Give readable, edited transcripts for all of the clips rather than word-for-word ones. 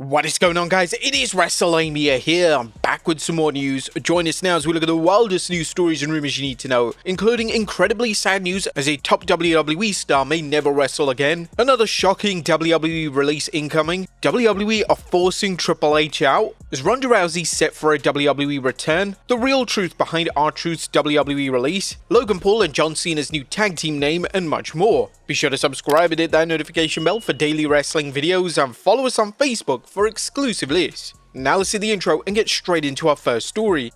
What is going on, guys? It is Wrestlelamia here. I'm back with some more news. Join us now as we look at the wildest news stories and rumors you need to know, including incredibly sad news as a top WWE star may never wrestle again, another shocking WWE release incoming, WWE are forcing Triple H out, is Ronda Rousey set for a WWE return, the real truth behind R-Truth's WWE release, Logan Paul and John Cena's new tag team name, and much more. Be sure to subscribe and hit that notification bell for daily wrestling videos, and follow us on Facebook for exclusive lists. Now let's see the intro and get straight into our first story.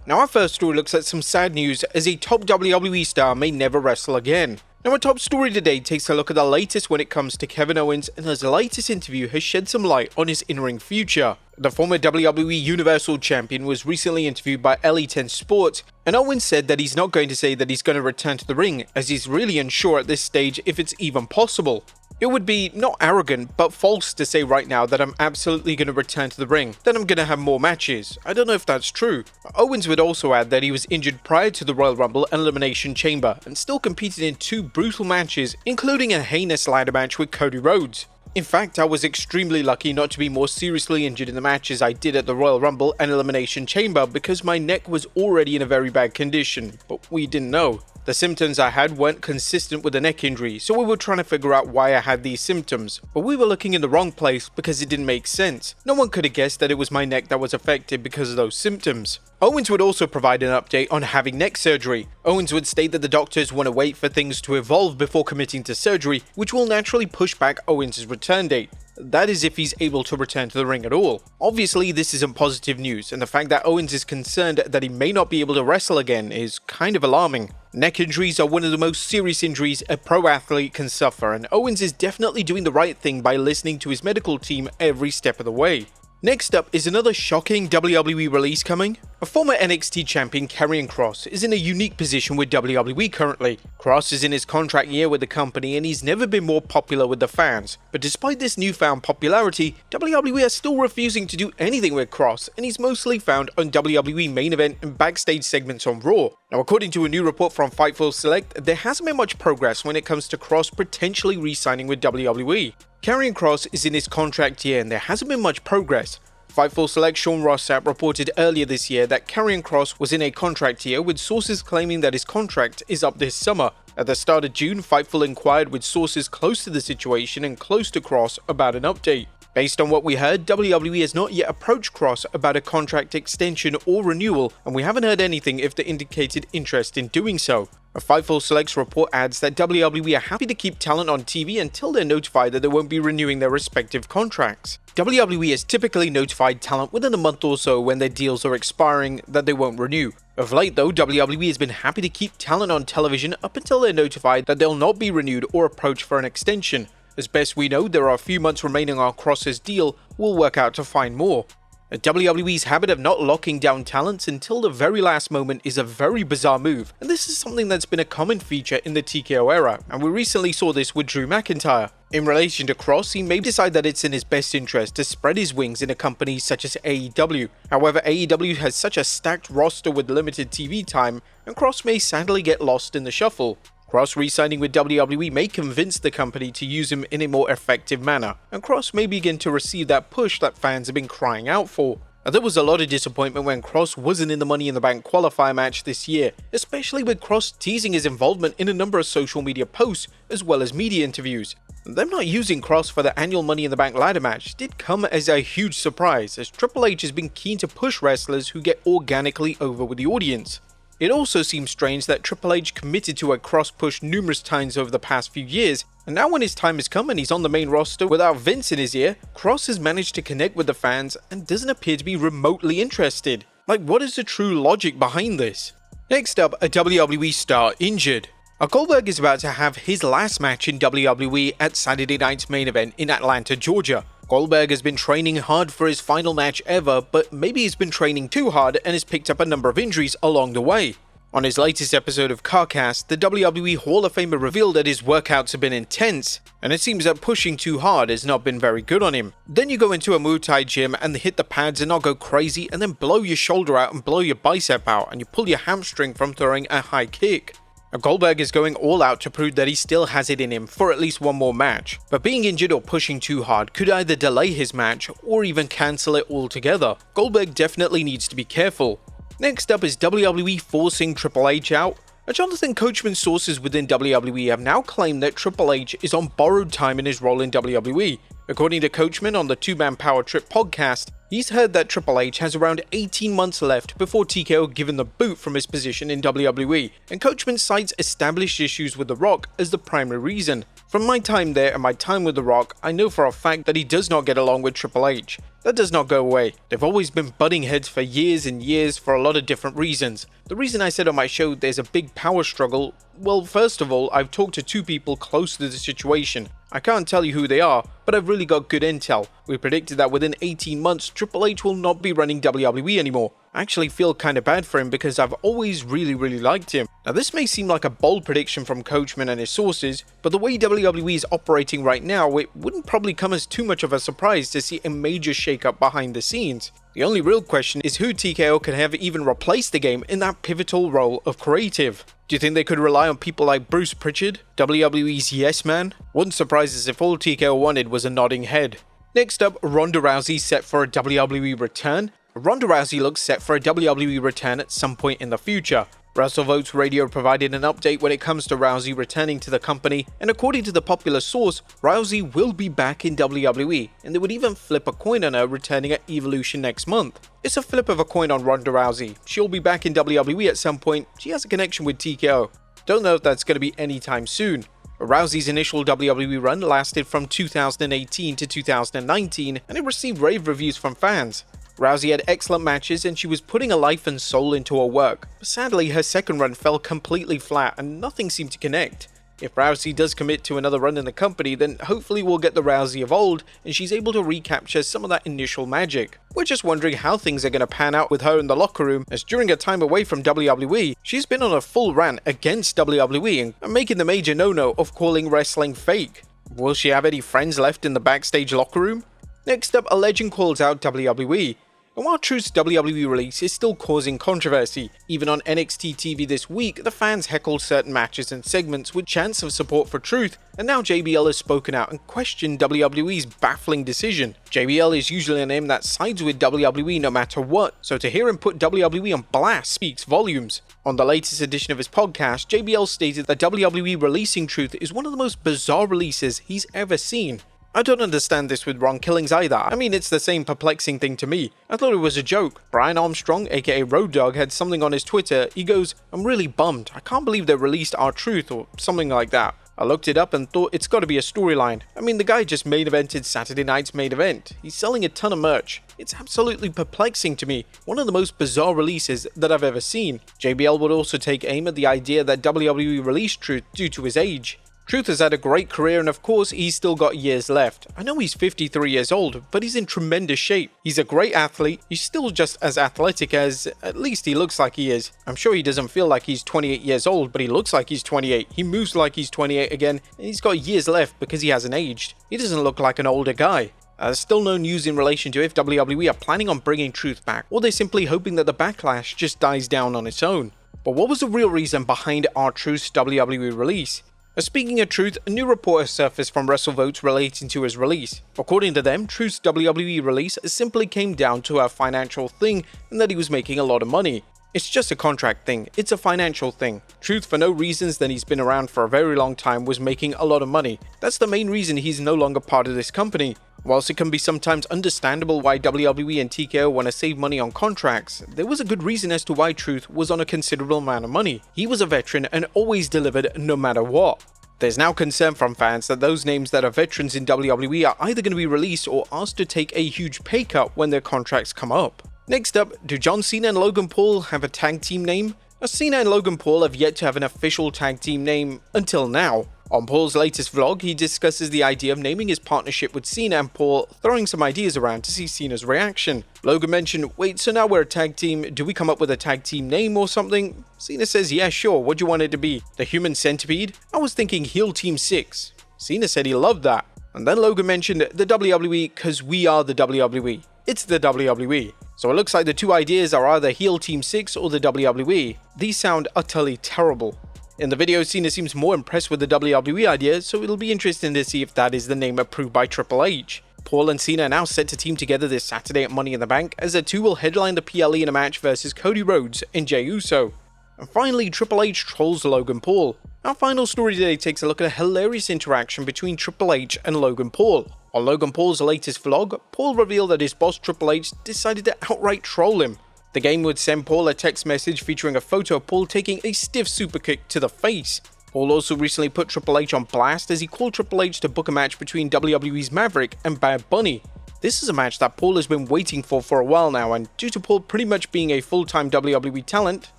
Now our first story looks at some sad news as a top WWE star may never wrestle again. Now our top story today takes a look at the latest when it comes to Kevin Owens, and his latest interview has shed some light on his in-ring future. The former WWE Universal Champion was recently interviewed by LE10 Sports, and Owens said that he's not going to say that he's going to return to the ring, as he's really unsure at this stage if it's even possible. It would be not arrogant, but false to say right now that I'm absolutely going to return to the ring, that I'm going to have more matches. I don't know if that's true. Owens would also add that he was injured prior to the Royal Rumble and Elimination Chamber, and still competed in 2 brutal matches, including a heinous ladder match with Cody Rhodes. In fact, I was extremely lucky not to be more seriously injured in the matches I did at the Royal Rumble and Elimination Chamber because my neck was already in a very bad condition, but we didn't know. The symptoms I had weren't consistent with a neck injury, so we were trying to figure out why I had these symptoms, but we were looking in the wrong place because it didn't make sense. No one could have guessed that it was my neck that was affected because of those symptoms. Owens would also provide an update on having neck surgery. Owens would state that the doctors want to wait for things to evolve before committing to surgery, which will naturally push back Owens' return date. That is if he's able to return to the ring at all. Obviously, this isn't positive news, and the fact that Owens is concerned that he may not be able to wrestle again is kind of alarming. Neck injuries are one of the most serious injuries a pro athlete can suffer, and Owens is definitely doing the right thing by listening to his medical team every step of the way. Next up is another shocking WWE release coming. A former NXT champion, Karrion Kross, is in a unique position with WWE currently. Kross is in his contract year with the company and he's never been more popular with the fans. But despite this newfound popularity, WWE are still refusing to do anything with Kross, and he's mostly found on WWE main event and backstage segments on Raw. Now, according to a new report from Fightful Select, there hasn't been much progress when it comes to Kross potentially re-signing with WWE. Karrion Kross is in his contract year and there hasn't been much progress. Fightful Select Sean Rossap reported earlier this year that Karrion Kross was in a contract year, with sources claiming that his contract is up this summer. At the start of June, Fightful inquired with sources close to the situation and close to Kross about an update. Based on what we heard, WWE has not yet approached Kross about a contract extension or renewal, and we haven't heard anything if they indicated interest in doing so. A Fightful Select's report adds that WWE are happy to keep talent on TV until they're notified that they won't be renewing their respective contracts. WWE has typically notified talent within a month or so when their deals are expiring that they won't renew. Of late though, WWE has been happy to keep talent on television up until they're notified that they'll not be renewed or approached for an extension. As best we know, there are a few months remaining on Kross's deal. We'll work out to find more. WWE's habit of not locking down talents until the very last moment is a very bizarre move, and this is something that's been a common feature in the TKO era, and we recently saw this with Drew McIntyre. In relation to Kross, he may decide that it's in his best interest to spread his wings in a company such as AEW. However, AEW has such a stacked roster with limited TV time, and Kross may sadly get lost in the shuffle. Kross re-signing with WWE may convince the company to use him in a more effective manner, and Kross may begin to receive that push that fans have been crying out for. Now, there was a lot of disappointment when Kross wasn't in the Money in the Bank qualifier match this year, especially with Kross teasing his involvement in a number of social media posts as well as media interviews. Them not using Kross for the annual Money in the Bank ladder match did come as a huge surprise, as Triple H has been keen to push wrestlers who get organically over with the audience. It also seems strange that Triple H committed to a Kross push numerous times over the past few years, and now when his time has come and he's on the main roster without Vince in his ear, Kross has managed to connect with the fans and doesn't appear to be remotely interested. Like, what is the true logic behind this? Next up, a WWE star injured. Goldberg is about to have his last match in WWE at Saturday night's main event in Atlanta, Georgia. Goldberg has been training hard for his final match ever, but maybe he's been training too hard and has picked up a number of injuries along the way. On his latest episode of CarCast, the WWE Hall of Famer revealed that his workouts have been intense, and it seems that pushing too hard has not been very good on him. Then you go into a Muay Thai gym and hit the pads and not go crazy, and then blow your shoulder out and blow your bicep out, and you pull your hamstring from throwing a high kick. Now, Goldberg is going all out to prove that he still has it in him for at least one more match, but being injured or pushing too hard could either delay his match or even cancel it altogether. Goldberg definitely needs to be careful. Next up is WWE forcing Triple H out. Jonathan Coachman's sources within WWE have now claimed that Triple H is on borrowed time in his role in WWE. According to Coachman on the Two-Man Power Trip podcast, he's heard that Triple H has around 18 months left before TKO given the boot from his position in WWE, and Coachman cites established issues with The Rock as the primary reason. From my time there and my time with The Rock, I know for a fact that he does not get along with Triple H. That does not go away. They've always been butting heads for years and years for a lot of different reasons. The reason I said on my show there's a big power struggle, well, first of all, I've talked to two people close to the situation. I can't tell you who they are, but I've really got good intel. We predicted that within 18 months, Triple H will not be running WWE anymore. I actually feel kinda bad for him because I've always really liked him. Now this may seem like a bold prediction from Coachman and his sources, but the way WWE is operating right now, it wouldn't probably come as too much of a surprise to see a major shakeup behind the scenes. The only real question is who TKO could have even replaced the game in that pivotal role of creative. Do you think they could rely on people like Bruce Pritchard, WWE's yes man? Wouldn't surprise us if all TKO wanted was a nodding head. Next up, Ronda Rousey set for a WWE return. Ronda Rousey looks set for a WWE return at some point in the future. WrestleVotes Radio provided an update when it comes to Rousey returning to the company, and according to the popular source, Rousey will be back in WWE, and they would even flip a coin on her returning at Evolution next month. It's a flip of a coin on Ronda Rousey. She'll be back in WWE at some point. She has a connection with TKO. Don't know if that's going to be anytime soon. Rousey's initial WWE run lasted from 2018 to 2019, and it received rave reviews from fans. Rousey had excellent matches and she was putting her life and soul into her work, but sadly her second run fell completely flat and nothing seemed to connect. If Rousey does commit to another run in the company, then hopefully we'll get the Rousey of old and she's able to recapture some of that initial magic. We're just wondering how things are going to pan out with her in the locker room, as during her time away from WWE, she's been on a full rant against WWE and making the major no-no of calling wrestling fake. Will she have any friends left in the backstage locker room? Next up, a legend calls out WWE. And while Truth's WWE release is still causing controversy, even on NXT TV this week, the fans heckled certain matches and segments with chants of support for Truth, and now JBL has spoken out and questioned WWE's baffling decision. JBL is usually a name that sides with WWE no matter what, so to hear him put WWE on blast speaks volumes. On the latest edition of his podcast, JBL stated that WWE releasing Truth is one of the most bizarre releases he's ever seen. I don't understand this with Ron Killings either. I mean, it's the same perplexing thing to me. I thought it was a joke. Brian Armstrong, aka Road Dogg, had something on his Twitter. He goes, "I'm really bummed. I can't believe they released R-Truth," or something like that. I looked it up and thought it's gotta be a storyline. I mean, the guy just main evented Saturday night's main event. He's selling a ton of merch. It's absolutely perplexing to me. One of the most bizarre releases that I've ever seen. JBL would also take aim at the idea that WWE released Truth due to his age. Truth has had a great career and of course he's still got years left. I know he's 53 years old, but he's in tremendous shape. He's a great athlete, he's still just as athletic as, at least he looks like he is. I'm sure he doesn't feel like he's 28 years old, but he looks like he's 28. He moves like he's 28 again, and he's got years left because he hasn't aged. He doesn't look like an older guy. There's still no news in relation to if WWE are planning on bringing Truth back, or they're simply hoping that the backlash just dies down on its own. But what was the real reason behind R-Truth's WWE release? Speaking of Truth, a new report has surfaced from WrestleVotes relating to his release. According to them, Truth's WWE release simply came down to a financial thing and that he was making a lot of money. It's just a contract thing, it's a financial thing. Truth, for no reasons than he's been around for a very long time, was making a lot of money. That's the main reason he's no longer part of this company. Whilst it can be sometimes understandable why WWE and TKO want to save money on contracts, there was a good reason as to why Truth was on a considerable amount of money. He was a veteran and always delivered no matter what. There's now concern from fans that those names that are veterans in WWE are either going to be released or asked to take a huge pay cut when their contracts come up. Next up, do John Cena and Logan Paul have a tag team name? Cena and Logan Paul have yet to have an official tag team name until now. On Paul's latest vlog, he discusses the idea of naming his partnership with Cena and Paul, throwing some ideas around to see Cena's reaction. Logan mentioned, "Wait, so now we're a tag team, do we come up with a tag team name or something?" Cena says, "Yeah, sure, what do you want it to be? The Human Centipede? I was thinking Heel Team 6. Cena said he loved that. And then Logan mentioned the WWE cause we are the WWE. It's the WWE. So it looks like the two ideas are either Heel Team 6 or the WWE. These sound utterly terrible. In the video, Cena seems more impressed with the WWE idea, so it'll be interesting to see if that is the name approved by Triple H. Paul and Cena are now set to team together this Saturday at Money in the Bank, as the two will headline the PLE in a match versus Cody Rhodes and Jey Uso. And finally, Triple H trolls Logan Paul. Our final story today takes a look at a hilarious interaction between Triple H and Logan Paul. On Logan Paul's latest vlog, Paul revealed that his boss Triple H decided to outright troll him. The game would send Paul a text message featuring a photo of Paul taking a stiff superkick to the face. Paul also recently put Triple H on blast as he called Triple H to book a match between WWE's Maverick and Bad Bunny. This is a match that Paul has been waiting for a while now, and due to Paul pretty much being a full-time WWE talent,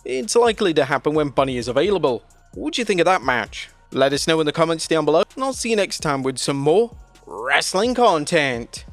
it's likely to happen when Bunny is available. What do you think of that match? Let us know in the comments down below, and I'll see you next time with some more wrestling content.